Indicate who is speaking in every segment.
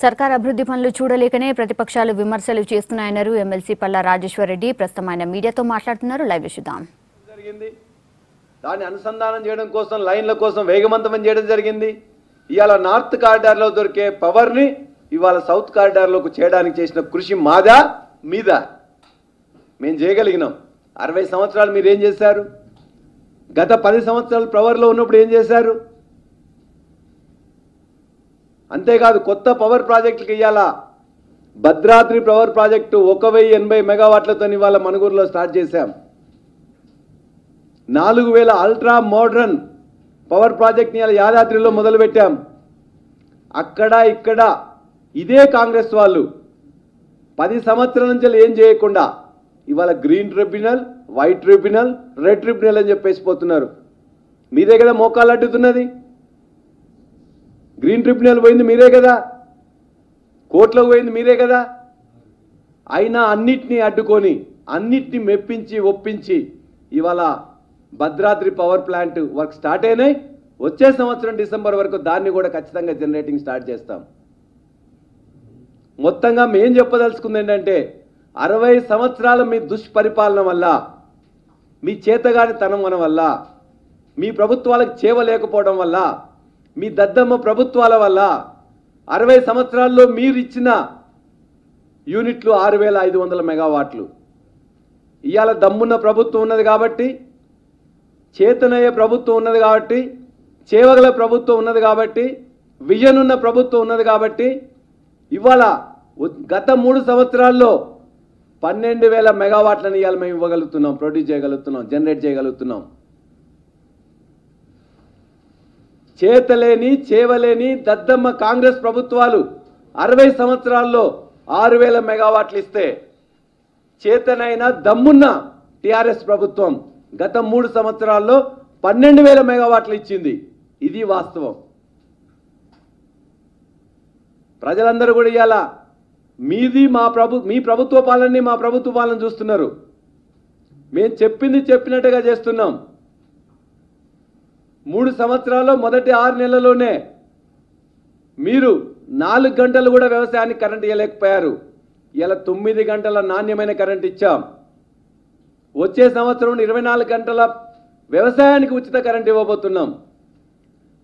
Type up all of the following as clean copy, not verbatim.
Speaker 1: సర్కార్ అభివృద్ధి పనులు చూడలేకనే ప్రతిపక్షాలు విమర్శలు చేస్తున్నాయన్నారు ఎమ్మెల్సీ పల్లా రాజేశ్వర్ రెడ్డి. ప్రస్తుతం ఆయన మీడియాతో మాట్లాడుతున్నారు. లైవ్ చూద్దాం.
Speaker 2: దాన్ని అనుసంధానం చేయడం కోసం లైన్ల కోసం వేగవంతం చేయడం జరిగింది. ఇవాళ నార్త్ కారిడార్లో దొరికే పవర్ని ఇవాళ సౌత్ కారిడార్లోకి చేయడానికి చేసిన కృషి మాదా మీద మేము చేయగలిగినాం. 60 సంవత్సరాలు మీరు ఏం చేశారు? గత 10 సంవత్సరాలు పవర్లో ఉన్నప్పుడు ఏం చేశారు? అంతేకాదు కొత్త పవర్ ప్రాజెక్టులకు ఇవాళ భద్రాద్రి పవర్ ప్రాజెక్టు 1080 మెగావాట్లతో ఇవాళ మనుగూరులో స్టార్ట్ చేశాం. 4000 అల్ట్రా మోడర్న్ పవర్ ప్రాజెక్ట్ని ఇవాళ యాదాద్రిలో మొదలుపెట్టాం. అక్కడ ఇక్కడ ఇదే కాంగ్రెస్ వాళ్ళు 10 సంవత్సరాల నుంచి ఏం చేయకుండా ఇవాళ green tribunal, white tribunal, red tribunal అని చెప్పేసి పోతున్నారు. మీదే కదా మోకాలు అడ్డుతున్నది. గ్రీన్ ట్రిబ్యునల్ పోయింది మీరే కదా, కోర్టులోకి పోయింది మీరే కదా. అయినా అన్నిటినీ అడ్డుకొని అన్నిటినీ మెప్పించి ఒప్పించి ఇవాళ Bhadradri power plant work start అయినాయి. వచ్చే సంవత్సరం డిసెంబర్ వరకు దాన్ని కూడా ఖచ్చితంగా జనరేటింగ్ స్టార్ట్ చేస్తాం. మొత్తంగా మేం చెప్పదలుచుకుంది ఏంటంటే 60 సంవత్సరాల మీ దుష్పరిపాలన వల్ల, మీ చేతగాని తనం వల్ల, మీ ప్రభుత్వాలకు చేవలేకపోవడం వల్ల, మీ దద్దమ్మ ప్రభుత్వాల వల్ల 60 సంవత్సరాల్లో మీరు ఇచ్చిన యూనిట్లు 6500 మెగావాట్లు. ఇవాళ దమ్మున్న ప్రభుత్వం ఉన్నది కాబట్టి, చేతనయ్యే ప్రభుత్వం ఉన్నది కాబట్టి, చేవగల ప్రభుత్వం ఉన్నది కాబట్టి, విజన్ ఉన్న ప్రభుత్వం ఉన్నది కాబట్టి ఇవాళ గత 3 సంవత్సరాల్లో 12,000 మెగావాట్లను ఇవాళ మేము ఇవ్వగలుగుతున్నాం, ప్రొడ్యూస్ చేయగలుగుతున్నాం, జనరేట్ చేయగలుగుతున్నాం. చేతలేని చేవలేని దద్దమ్మ కాంగ్రెస్ ప్రభుత్వాలు 60 సంవత్సరాల్లో 6000 మెగావాట్లు ఇస్తే, చేతనైన దమ్మున్న టిఆర్ఎస్ ప్రభుత్వం గత 3 సంవత్సరాల్లో 12,000 మెగావాట్లు ఇచ్చింది. ఇది వాస్తవం. ప్రజలందరూ కూడా ఇవాళ మీది మీ ప్రభుత్వ పాలనని మా ప్రభుత్వ పాలన చూస్తున్నారు. మేము చెప్పింది చెప్పినట్టుగా చేస్తున్నాం. 3 సంవత్సరాల్లో మొదటి 6 నెలల్లోనే మీరు 4 గంటలు కూడా వ్యవసాయానికి కరెంట్ ఇవ్వలేకపోయారు. ఇలా 9 గంటల నాణ్యమైన కరెంట్ ఇచ్చాం. వచ్చే సంవత్సరం 24 గంటల వ్యవసాయానికి ఉచిత కరెంట్ ఇవ్వబోతున్నాం.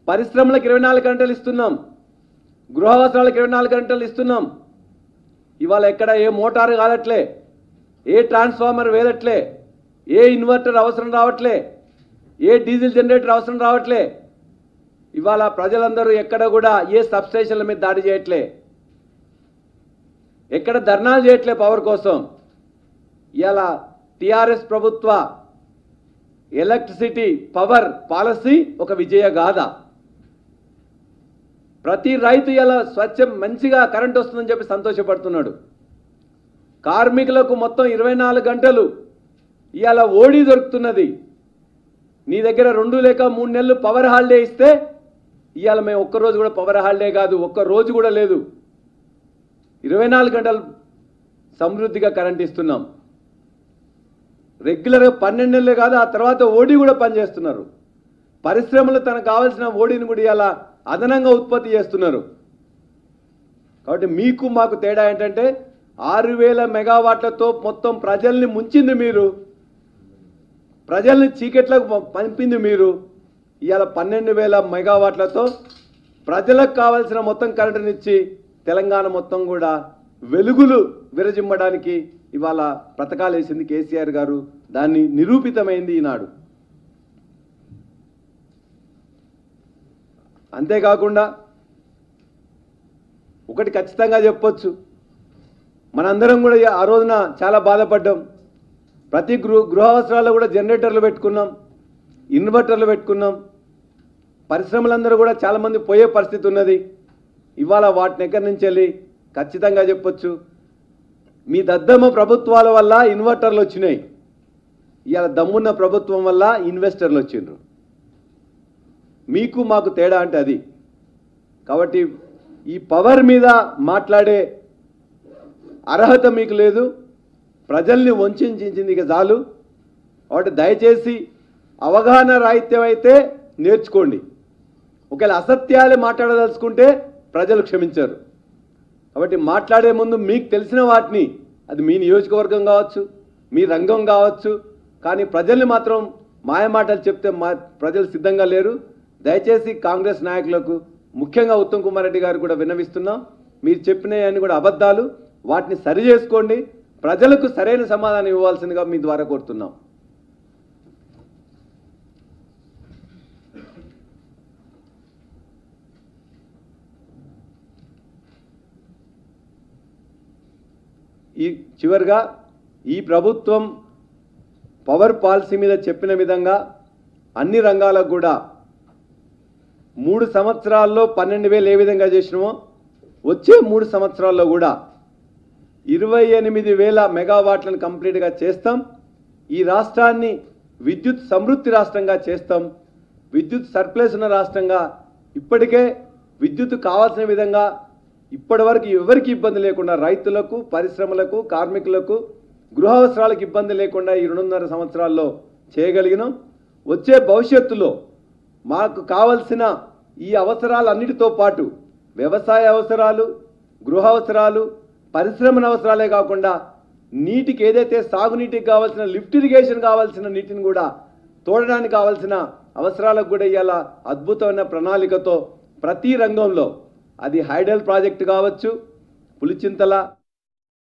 Speaker 2: పరిశ్రమలకు 24 గంటలు ఇస్తున్నాం. గృహ అవసరాలకు 24 గంటలు ఇస్తున్నాం. ఇవాళ ఎక్కడ ఏ మోటారు కాదట్లే, ఏ ట్రాన్స్ఫార్మర్ వేదట్లే, ఏ ఇన్వర్టర్ అవసరం రావట్లే, ఏ డీజిల్ జనరేటర్ అవసరం రావట్లే. ఇవాళ ప్రజలందరూ ఎక్కడ కూడా ఏ సబ్స్టేషన్ల మీద దాడి చేయట్లే, ఎక్కడ ధర్నాలు చేయట్లే పవర్ కోసం. ఇవాళ టిఆర్ఎస్ ప్రభుత్వ ఎలక్ట్రిసిటీ పవర్ పాలసీ ఒక విజయ గాథ. ప్రతి రైతు ఇలా స్వచ్ఛం మంచిగా కరెంట్ వస్తుందని చెప్పి సంతోషపడుతున్నాడు. కార్మికులకు మొత్తం 24 గంటలు ఇవాళ ఓడి దొరుకుతున్నది. నీ దగ్గర 2 లేక 3 నెలలు పవర్ హాలిడే ఇస్తే ఇవాళ మేము ఒక్కరోజు కూడా పవర్ హాలిడే కాదు, ఒక్క రోజు కూడా లేదు, 24 గంటలు సమృద్ధిగా కరెంట్ ఇస్తున్నాం. రెగ్యులర్గా 12 నెలలే కాదు, ఆ తర్వాత ఓడి కూడా పనిచేస్తున్నారు. పరిశ్రమలు తనకు కావాల్సిన ఓడిని కూడా ఇలా అదనంగా ఉత్పత్తి చేస్తున్నారు. కాబట్టి మీకు మాకు తేడా ఏంటంటే 6000 మెగావాట్లతో మొత్తం ప్రజల్ని ముంచింది మీరు, ప్రజల్ని చీకట్లకు పంపింది మీరు. ఇవాళ 12,000 మెగావాట్లతో ప్రజలకు కావాల్సిన మొత్తం కరెంటునిచ్చి తెలంగాణ మొత్తం కూడా వెలుగులు విరజిమ్మడానికి ఇవాళ పథకాలు వేసింది కేసీఆర్ గారు. దాన్ని నిరూపితమైంది ఈనాడు. అంతేకాకుండా ఒకటి ఖచ్చితంగా చెప్పొచ్చు, మనందరం కూడా ఆ రోజున చాలా బాధపడ్డాం. ప్రతి గృహ అవసరాల్లో కూడా జనరేటర్లు పెట్టుకున్నాం, ఇన్వర్టర్లు పెట్టుకున్నాం. పరిశ్రమలందరూ కూడా చాలామంది పోయే పరిస్థితి ఉన్నది. ఇవాళ వాటిని ఎక్కడి నుంచి వెళ్ళి ఖచ్చితంగా చెప్పొచ్చు, మీ దద్దమ్మ ప్రభుత్వాల వల్ల ఇన్వర్టర్లు వచ్చినాయి. ఇవాళ దమ్మున్న ప్రభుత్వం వల్ల ఇన్వెస్టర్లు వచ్చిండ్రు. మీకు మాకు తేడా అంటే అది. కాబట్టి ఈ పవర్ మీద మాట్లాడే అర్హత మీకు లేదు. ప్రజల్ని వంచింది ఇక చాలు. కాబట్టి దయచేసి అవగాహన రాహిత్యం అయితే నేర్చుకోండి. ఒకవేళ అసత్యాలు మాట్లాడదలుచుకుంటే ప్రజలు క్షమించారు. కాబట్టి మాట్లాడే ముందు మీకు తెలిసిన వాటిని, అది మీ నియోజకవర్గం కావచ్చు, మీ రంగం కావచ్చు, కానీ ప్రజల్ని మాత్రం మాయమాటలు చెప్తే ప్రజలు సిద్ధంగా లేరు. దయచేసి కాంగ్రెస్ నాయకులకు, ముఖ్యంగా ఉత్తమ్ కుమార్ రెడ్డి గారు కూడా విన్నవిస్తున్నాం, మీరు చెప్పినవన్నీ కూడా అబద్ధాలు, వాటిని సరి చేసుకోండి, ప్రజలకు సరైన సమాధానం ఇవ్వాల్సిందిగా మీ ద్వారా కోరుతున్నాం. చివరిగా ఈ ప్రభుత్వం పవర్ పాలసీ మీద చెప్పిన విధంగా అన్ని రంగాలకు కూడా 3 సంవత్సరాల్లో 12,000 ఏ విధంగా చేసినామో వచ్చే 3 సంవత్సరాల్లో కూడా 28,000 మెగావాట్లను కంప్లీట్గా చేస్తాం. ఈ రాష్ట్రాన్ని విద్యుత్ సమృద్ధి రాష్ట్రంగా చేస్తాం. విద్యుత్ సర్ప్లస్ ఉన్న రాష్ట్రంగా, ఇప్పటికే విద్యుత్ కావాల్సిన విధంగా ఇప్పటివరకు ఎవరికి ఇబ్బంది లేకుండా, రైతులకు, పరిశ్రమలకు, కార్మికులకు, గృహ అవసరాలకు ఇబ్బంది లేకుండా ఈ 2.5 సంవత్సరాల్లో చేయగలిగినాం. వచ్చే భవిష్యత్తులో మాకు కావలసిన ఈ అవసరాలన్నిటితో పాటు వ్యవసాయ అవసరాలు, గృహ అవసరాలు, పరిశ్రమల అవసరాలే కాకుండా నీటికి ఏదైతే సాగునీటికి కావాల్సిన లిఫ్ట్ ఇరిగేషన్ కావాల్సిన నీటిని కూడా తోడడానికి కావాల్సిన అవసరాలకు కూడా ఇవాళ అద్భుతమైన ప్రణాళికతో ప్రతి రంగంలో, అది హైడల్ ప్రాజెక్టు కావచ్చు, పులిచింతల